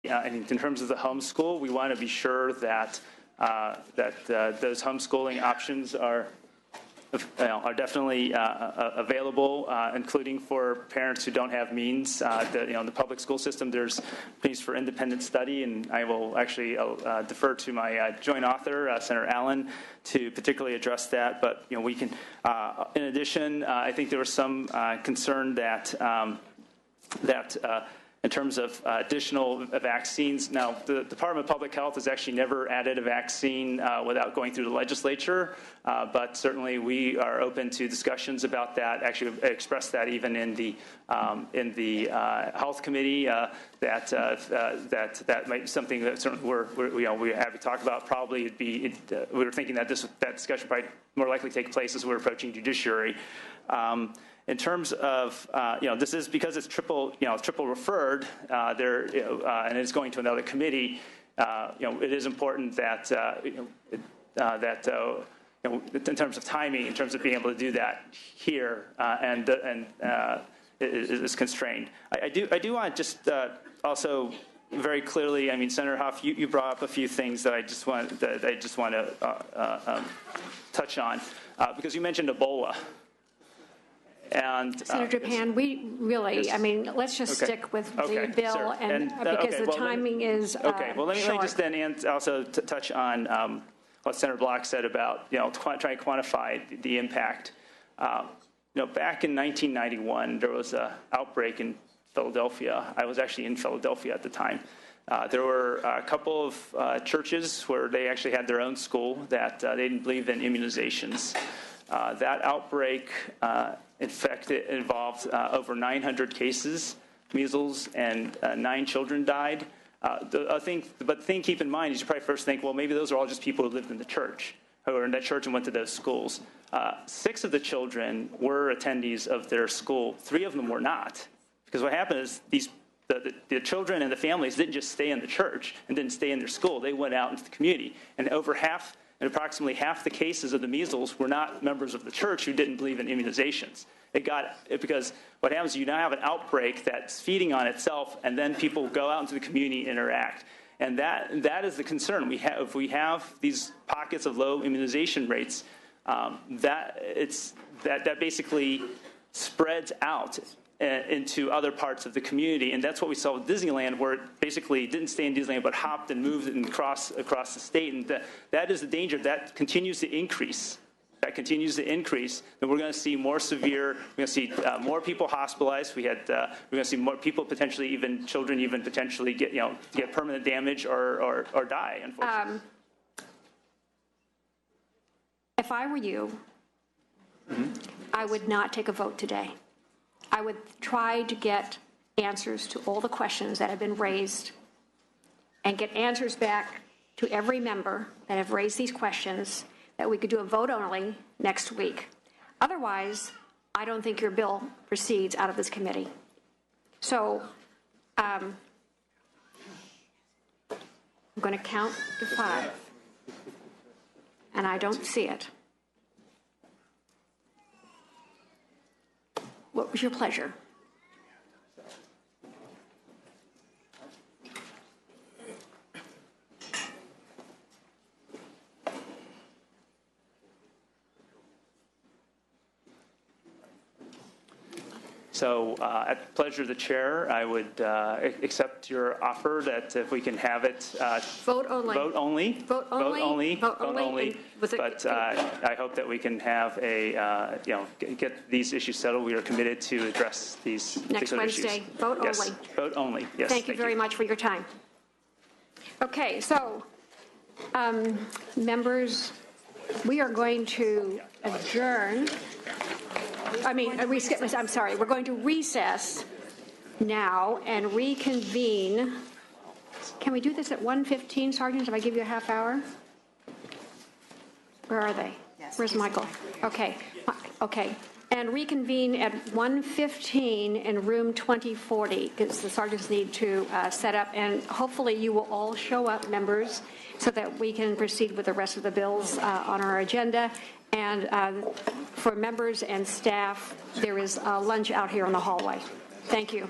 and in terms of the homeschool, we want to be sure that those homeschooling options are definitely available, including for parents who don't have means. In the public school system, there's needs for independent study, and I will actually defer to my joint author, Senator Allen, to particularly address that. But we can. In addition, I think there was some concern that in terms of additional vaccines. Now, the Department of Public Health has actually never added a vaccine without going through the legislature, but certainly we are open to discussions about that. Actually, expressed that even in the Health Committee that might be something that certainly we have to talk about. Probably we were thinking that that discussion probably more likely take place as we're approaching judiciary. In terms of, this is because it's triple referred and it's going to another committee. It is important that in terms of timing, in terms of being able to do that here, is constrained. I do want to just also very clearly. I mean, Senator Huff, you brought up a few things that I just want to touch on because you mentioned Ebola. And Senator Pan, we really, I mean, let's just stick with the bill, sure. And because the timing is okay. Well, let me just then also touch on what Senator Block said about trying to quantify the impact. Back in 1991, there was an outbreak in Philadelphia. I was actually in Philadelphia at the time. There were a couple of churches where they actually had their own school that they didn't believe in immunizations. That outbreak, in fact, it involved over 900 cases, measles, and 9 children died. But the thing to keep in mind is you probably first think, well, maybe those are all just people who lived in the church, who were in that church and went to those schools. 6 of the children were attendees of their school. 3 of them were not. Because what happened is the children and the families didn't just stay in the church and didn't stay in their school. They went out into the community. And approximately half the cases of the measles were not members of the church who didn't believe in immunizations. Because what happens is you now have an outbreak that's feeding on itself, and then people go out into the community and interact. And that is the concern. If we have these pockets of low immunization rates, that basically spreads out into other parts of the community, and that's what we saw with Disneyland, where it basically didn't stay in Disneyland but hopped and moved and across the state, and that is the danger. That continues to increase. Then we're going to see more severe. We're going to see more people hospitalized. We're going to see more people potentially, even children, even potentially get permanent damage or die. Unfortunately, if I were you, I would not take a vote today. I would try to get answers to all the questions that have been raised and get answers back to every member that have raised these questions, that we could do a vote only next week. Otherwise, I don't think your bill proceeds out of this committee. So I'm going to count to 5, and I don't see it. What was your pleasure? So at the pleasure of the chair, I would accept your offer that if we can have it vote only. Vote only. Vote only. Vote only. But I hope that we can have get these issues settled. We are committed to address these next Wednesday. Issues. Vote yes. only. Vote only. Yes. Thank you very much for your time. Okay, so members, we are going to adjourn. I'm sorry. We're going to recess now and reconvene. Can we do this at 1:15, Sergeant, if I give you a half hour? Where are they? Yes. Where's Michael? Okay. And reconvene at 1:15 in room 2040, because the sergeants need to set up, and hopefully you will all show up, members, so that we can proceed with the rest of the bills on our agenda. And for members and staff, there is lunch out here in the hallway. Thank you.